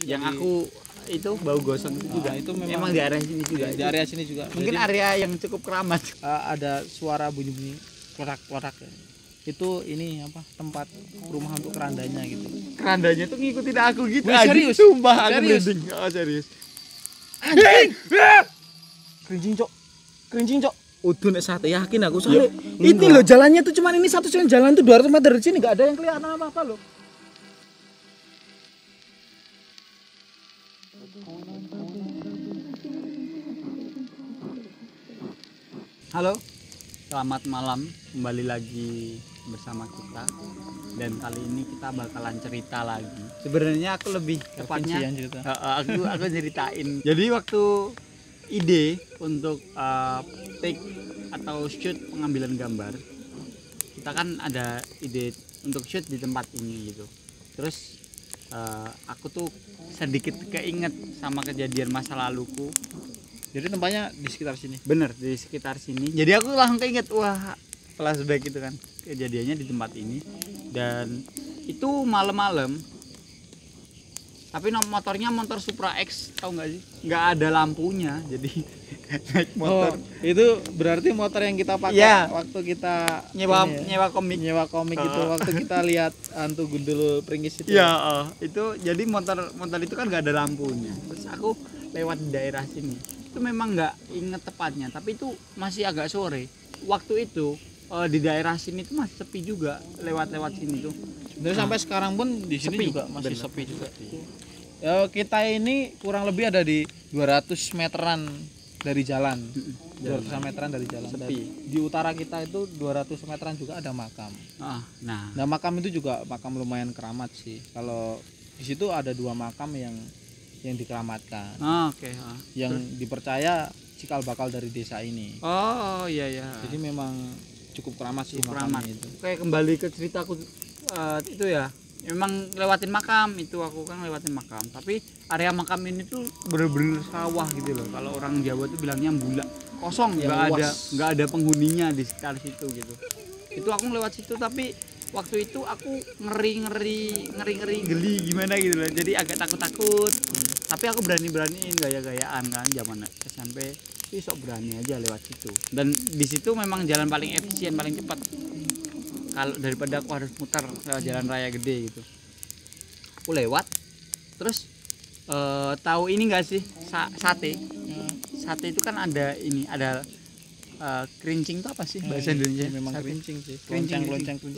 Yang aku itu bau gosong itu juga. Itu memang di area sini juga. Di area sini juga. Mungkin Jadi, area yang cukup keramat. ada suara bunyi-bunyi klorak-klorak ya. Itu ini apa? Tempat rumah untuk kerandanya gitu. Kerandanya tuh ngikutin aku gitu. Wih, serius? Sumpah aku Serius? merinding. Oh, serius. Anjing. Kerincing, Cok. Kerincing, Cok. Udah nek sate yakin aku soalnya. Ini loh jalannya tuh cuman ini satu jalan tuh 200 meter dari sini enggak ada yang kelihatan apa-apa loh. Halo, selamat malam, kembali lagi bersama kita. Dan kali ini kita bakalan cerita lagi. Sebenarnya aku lebih tepatnya aku ceritain. Jadi waktu ide untuk take atau shoot pengambilan gambar, kita kan ada ide untuk shoot di tempat ini gitu. Terus aku tuh sedikit keinget sama kejadian masa laluku. Jadi tempatnya di sekitar sini. Bener, di sekitar sini. Jadi aku langsung keinget, wah, flashback itu kan. Kejadiannya di tempat ini. Dan itu malam-malam. Tapi motornya motor Supra X, tahu nggak sih? Nggak ada lampunya, jadi naik motor. Itu berarti motor yang kita pakai waktu kita nyewa komik itu waktu kita lihat hantu gundul Pringis itu. Ya, itu jadi motor itu kan nggak ada lampunya. Terus aku lewat di daerah sini. Itu memang nggak inget tepatnya, tapi itu masih agak sore. Waktu itu di daerah sini tuh masih sepi juga, lewat sini tuh. Sebenarnya sampai sekarang pun di sini sepi, juga masih bener. sepi juga. Ya, kita ini kurang lebih ada di 200 meteran dari jalan. 200 meteran dari jalan. Sepi. Di utara kita itu 200 meteran juga ada makam. Nah, Makam itu juga makam lumayan keramat sih. Kalau di situ ada 2 makam yang dikeramatkan. Oke. Yang dipercaya cikal bakal dari desa ini. Oh iya. Jadi memang cukup keramat sih keramat makamnya itu. Kayak kembali ke ceritaku itu ya. Memang lewatin makam itu, aku kan lewatin makam. Tapi area makam ini tuh bener-bener sawah gitu loh. Kalau orang Jawa tuh bilangnya bulak, kosong, nggak ada penghuninya di sekitar situ gitu. Itu aku lewat situ, tapi waktu itu aku ngeri geli gimana gitu loh. Jadi agak takut. Tapi aku beraniin gaya-gayaan kan zaman SMP. Sok berani aja lewat situ. Dan di situ memang jalan paling efisien, paling cepat. Kalau daripada aku harus muter lewat jalan raya gede gitu. Aku lewat. Terus tahu ini enggak sih? Sate. Sate itu kan ada kerincing itu apa sih bahasa Indonesia? Memang sate. kerincing sih.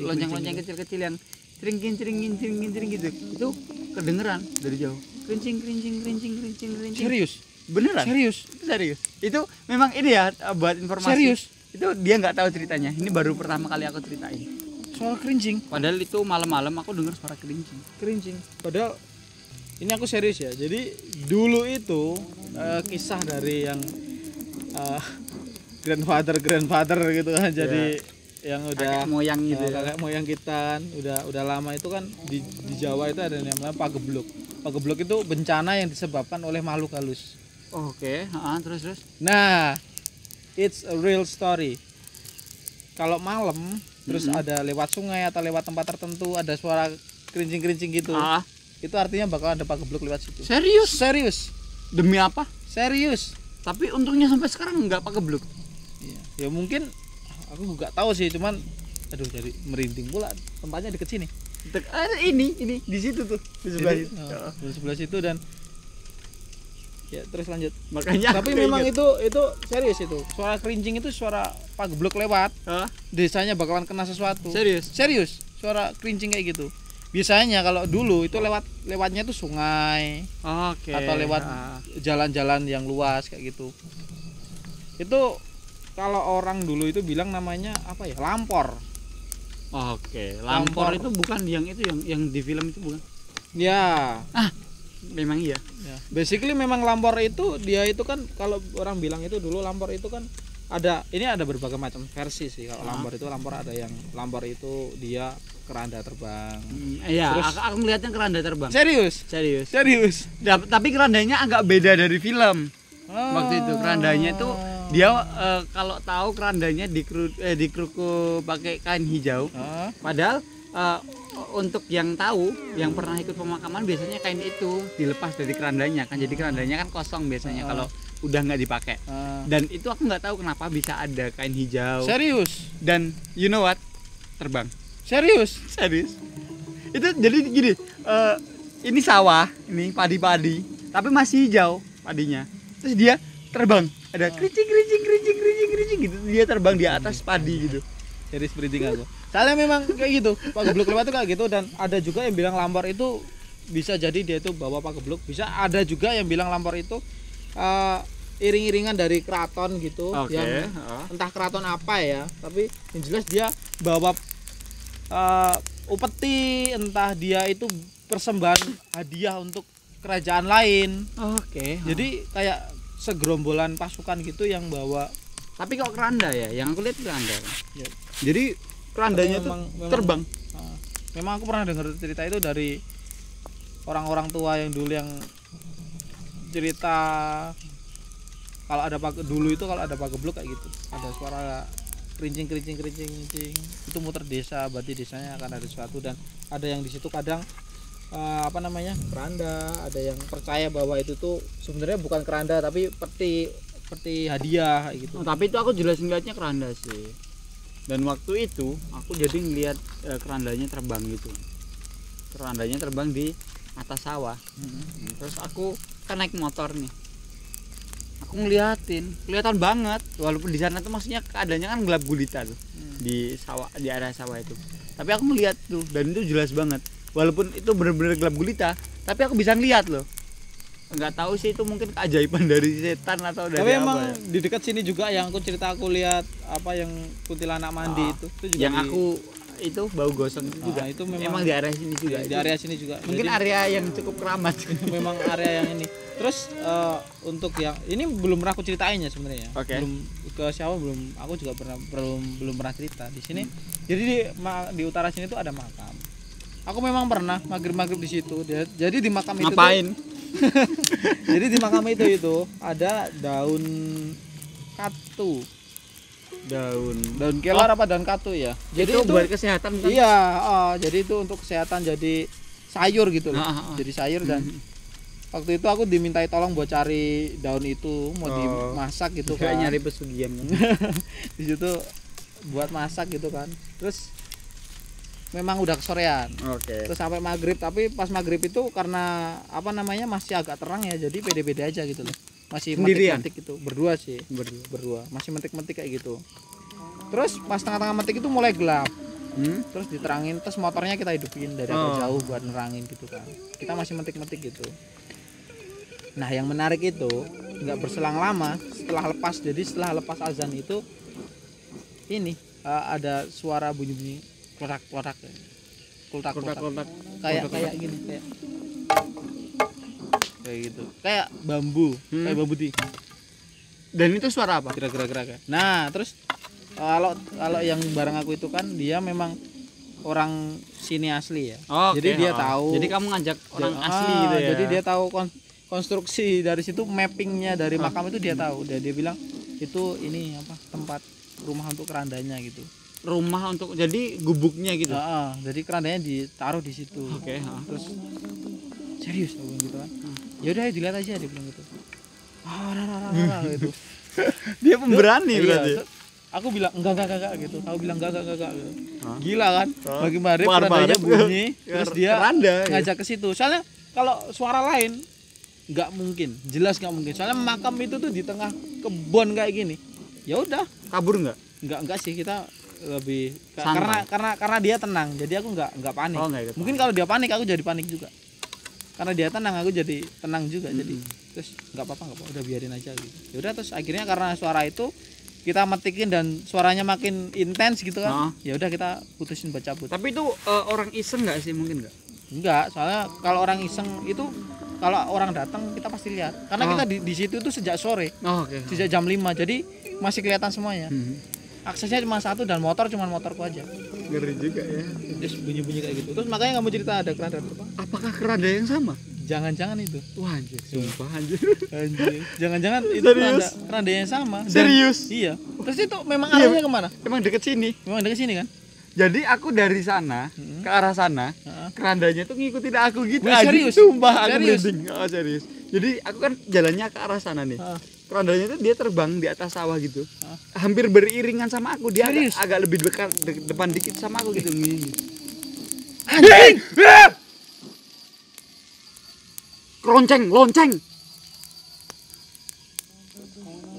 Lonceng kecil-kecil yang cering gitu. Itu kedengeran dari jauh. Kerincing. Serius? Beneran? Serius. Itu memang ini ya buat informasi. Serius? Itu dia nggak tahu ceritanya. Ini baru pertama kali aku ceritain. Suara kerincing. Padahal itu malam-malam aku dengar suara kerincing. Padahal ini aku serius ya. Jadi dulu itu kisah dari yang grandfather gitu kan. Jadi yang udah kakek moyang gitu. Kakek moyang kita kan udah lama itu kan di Jawa itu ada yang namanya pagebluk. Pagebluk itu bencana yang disebabkan oleh makhluk halus. Oke, terus. Nah, it's a real story. Kalau malam terus ada lewat sungai atau lewat tempat tertentu ada suara kerincing gitu. Itu artinya bakal ada pagebluk lewat situ. Serius. Demi apa? Serius. Tapi untungnya sampai sekarang nggak pagebluk. Iya. Ya mungkin aku nggak tahu sih, cuman aduh jadi merinding pula. Tempatnya deket sini. Ini di situ tuh, di sebelah situ. Di sebelah situ dan ya terus lanjut. Makanya tapi memang itu serius itu. Suara kerincing itu suara pagebluk lewat. Desanya bakalan kena sesuatu. Serius. Suara kerincing kayak gitu. Biasanya kalau dulu itu lewatnya itu sungai. Atau lewat jalan-jalan yang luas kayak gitu. Itu kalau orang dulu itu bilang namanya apa ya? Lampor. Lampor itu bukan yang di film itu bukan? Ya. Memang iya. Ya. Basically memang lampor itu dia itu kan kalau orang bilang itu dulu lampor itu kan ada berbagai macam versi sih. Kalau lampor ada yang lampor itu dia keranda terbang. Iya, aku melihatnya keranda terbang. Serius. Tapi kerandanya agak beda dari film. Waktu itu kerandanya itu dia kalau tahu kerandanya dikeruku pakai kain hijau. Padahal untuk yang tahu, yang pernah ikut pemakaman biasanya kain itu dilepas dari kerandanya kan. Jadi kerandanya kan kosong biasanya kalau udah nggak dipakai. Dan itu aku nggak tahu kenapa bisa ada kain hijau. Serius? Dan you know what? Terbang. Serius? Serius. Itu jadi gini, ini sawah, ini padi-padi, tapi masih hijau padinya. Terus dia terbang, ada kericing gitu. Dia terbang di atas padi gitu. Jadi sprinting aku. Soalnya memang kayak gitu. Pak Geblok lewat tuh kayak gitu, dan ada juga yang bilang Lampor itu bisa jadi dia itu bawa Pak Geblok, bisa ada juga yang bilang Lampor itu iring-iringan dari keraton gitu. Yang entah keraton apa ya, tapi yang jelas dia bawa upeti, entah dia itu persembahan hadiah untuk kerajaan lain. Jadi kayak segerombolan pasukan gitu yang bawa. Tapi kok keranda ya? Yang aku lihat keranda. Ya. Jadi kerandanya tuh terbang. Memang aku pernah dengar cerita itu dari orang-orang tua yang dulu yang cerita kalau ada dulu itu kalau ada Pak Geblok kayak gitu. Ada suara kerincing itu muter desa, berarti desanya akan ada sesuatu. Dan ada yang di situ kadang keranda, ada yang percaya bahwa itu tuh sebenarnya bukan keranda tapi peti hadiah gitu. Tapi itu aku jelas ngeliatnya keranda sih. Dan waktu itu aku jadi ngeliat kerandanya terbang gitu. Kerandanya terbang di atas sawah. Terus aku kan naik motor nih. Aku kelihatan banget, walaupun di sana tuh maksudnya keadaannya kan gelap gulita tuh. Di sawah, di area sawah itu. Tapi aku melihat tuh, dan itu jelas banget. Walaupun itu benar-benar gelap gulita, tapi aku bisa ngeliat loh. Enggak tahu sih itu mungkin keajaiban dari setan atau dari tapi apa. emang ya. Di dekat sini juga yang aku lihat apa yang kuntilanak mandi itu juga yang aku itu bau gosong itu juga. Itu memang di area sini juga. Di area sini juga. Mungkin jadi, area yang cukup keramat. Memang area yang ini. Terus untuk yang ini belum pernah aku ceritainnya sebenarnya. Belum ke siapa belum. Aku juga belum pernah cerita di sini. Jadi di utara sini tuh ada makam. Aku memang pernah maghrib di situ. Jadi di makam itu ngapain? Jadi di makam itu ada daun katu. Daun kelor apa daun katu ya. Jadi itu buat kesehatan kan? Iya, jadi itu untuk kesehatan, jadi sayur gitu loh. Jadi sayur. Dan waktu itu aku dimintai tolong buat cari daun itu mau dimasak gitu kan. Nyari pesugihan kan. Di situ buat masak gitu kan. Terus memang udah kesorean. Terus sampai maghrib, tapi pas maghrib itu karena masih agak terang ya, jadi pede-pede aja gitu loh. Masih metik-metik gitu, berdua sih, berdua. Masih metik-metik kayak gitu. Terus pas tengah-tengah metik itu mulai gelap. Terus diterangin, terus motornya kita hidupin dari agak jauh buat nerangin gitu kan. Kita masih metik-metik gitu. Nah, yang menarik itu nggak berselang lama setelah lepas azan itu ini ada suara bunyi klorak kayak gini, kayak gitu, kayak bambu di. Dan itu suara apa? Kira-kira. Nah, terus kalau yang bareng aku itu kan dia memang orang sini asli ya. Jadi dia tahu. Jadi kamu ngajak orang asli gitu ya. Jadi dia tahu konstruksi dari situ, mappingnya dari makam itu dia tahu. Dan dia bilang itu ini tempat rumah untuk kerandanya gitu. Rumah untuk jadi gubuknya gitu. Jadi kerandanya ditaruh di situ. Terus serius aku bilang gitu kan. Ya udah dilihat aja, dia bilang gitu. Gitu. Dia pemberani berarti. Iya, aku bilang enggak gitu. Aku bilang enggak gitu. Gila kan? Pagi maghrib kerandanya bunyi, terus dia ngajak ke situ. Soalnya kalau suara lain enggak mungkin, jelas enggak mungkin. Soalnya makam itu tuh di tengah kebun kayak gini. Ya udah, kabur enggak? Enggak sih, kita lebih karena dia tenang, jadi aku nggak panik. Mungkin kalau dia panik aku jadi panik juga, karena dia tenang aku jadi tenang juga. Jadi terus nggak apa-apa, udah biarin aja gitu. Ya udah, terus akhirnya karena suara itu kita metikin dan suaranya makin intens gitu kan. Ya udah kita putusin buat cabut. Tapi itu orang iseng nggak sih? Mungkin nggak, soalnya kalau orang iseng itu kalau orang datang kita pasti lihat, karena kita di situ tuh sejak sore. Sejak jam 5, jadi masih kelihatan semuanya. Aksesnya cuma satu dan cuma motorku aja. Ngeri juga ya. Terus bunyi-bunyi kayak gitu. Terus makanya kamu cerita ada keranda terbang. Apakah keranda yang sama? Jangan-jangan itu. Wah, anjir, sumpah anjir. Jangan-jangan itu keranda yang sama. Serius? Iya. Terus itu memang arahnya kemana? Emang deket sini kan? Jadi aku dari sana ke arah sana, kerandanya tuh ngikutin aku gitu. Wih, serius? Sumpah aku Serius? merinding. Oh, serius. Jadi aku kan jalannya ke arah sana nih. Kerandanya tuh dia terbang di atas sawah gitu. Hampir beriringan sama aku. Dia Serius? agak lebih dekat depan dikit sama aku gitu. Anjing. Lonceng.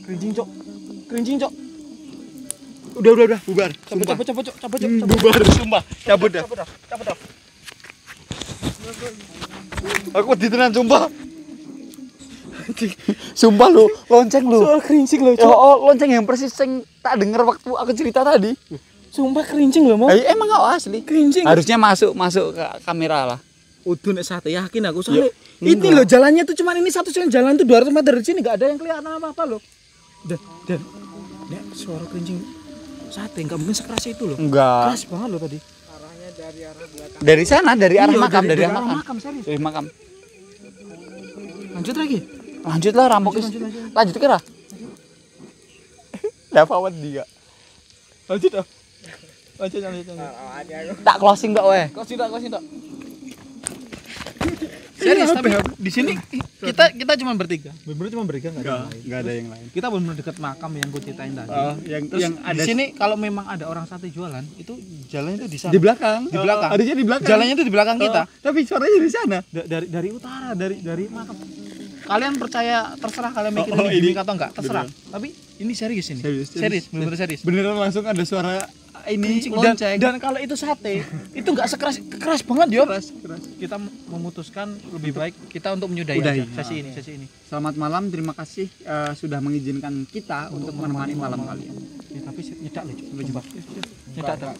Kerinjing, Cok. Kerinjing, Cok. Udah, bubar. Sumpah. Cabut, Cok. Bubar, sumpah. Cabut dah. Cabut dah. Aku ditenan sumpah. Sumpah lu, lonceng lu. Soal kerincing loh, Ya, Cok. lonceng yang persis yang tak denger waktu aku cerita tadi. Sumpah kerincing loh, Mo. Emang gak asli. Kerincing. Harusnya masuk ke kamera lah. Udah nek sate yakin aku soalnya. Ya, Ini loh jalannya tuh cuman ini satu-satunya jalan tuh 200 meter dari sini enggak ada yang kelihatan apa-apa loh. Dan nek suara kerincing sate enggak mungkin sekeras itu loh. Enggak. Keras banget loh tadi. Dari sana, dari arah Iya, makam, dari arah arah makam. makam, serius. Dari makam. Lanjut lagi. Lanjutlah rampok. Lanjut kira. Dapat awet dia. Lanjut dah. Lanjut. Tak closing tok weh. Kau sih tak. Serius tapi di sini kita cuma bertiga. Benar cuma bertiga enggak ada yang lain. Enggak ada yang lain. Kita benar dekat makam yang gue ceritain tadi. Terus Yang ada di sini kalau memang ada orang sate jualan, itu jalannya itu di sana. di belakang. Di belakang. Harusnya di belakang. Jalannya itu di belakang kita. Tapi suaranya dari sana. Dari utara, dari makam. Kalian percaya terserah kalian mikir Oh, ini ini gimmick atau enggak, terserah. Tapi ini serius ini. Serius. Benar-benar serius. Beneran langsung ada suara ini Kerincing. lonceng. Dan kalau itu sate, itu enggak keras banget, Yo. keras. Kita memutuskan lebih baik kita untuk menyudahi Udahi. aja sesi ini. Selamat malam, terima kasih sudah mengizinkan kita untuk menemani malam kalian. Ya, tapi nyedak loh, coba. Nyedak.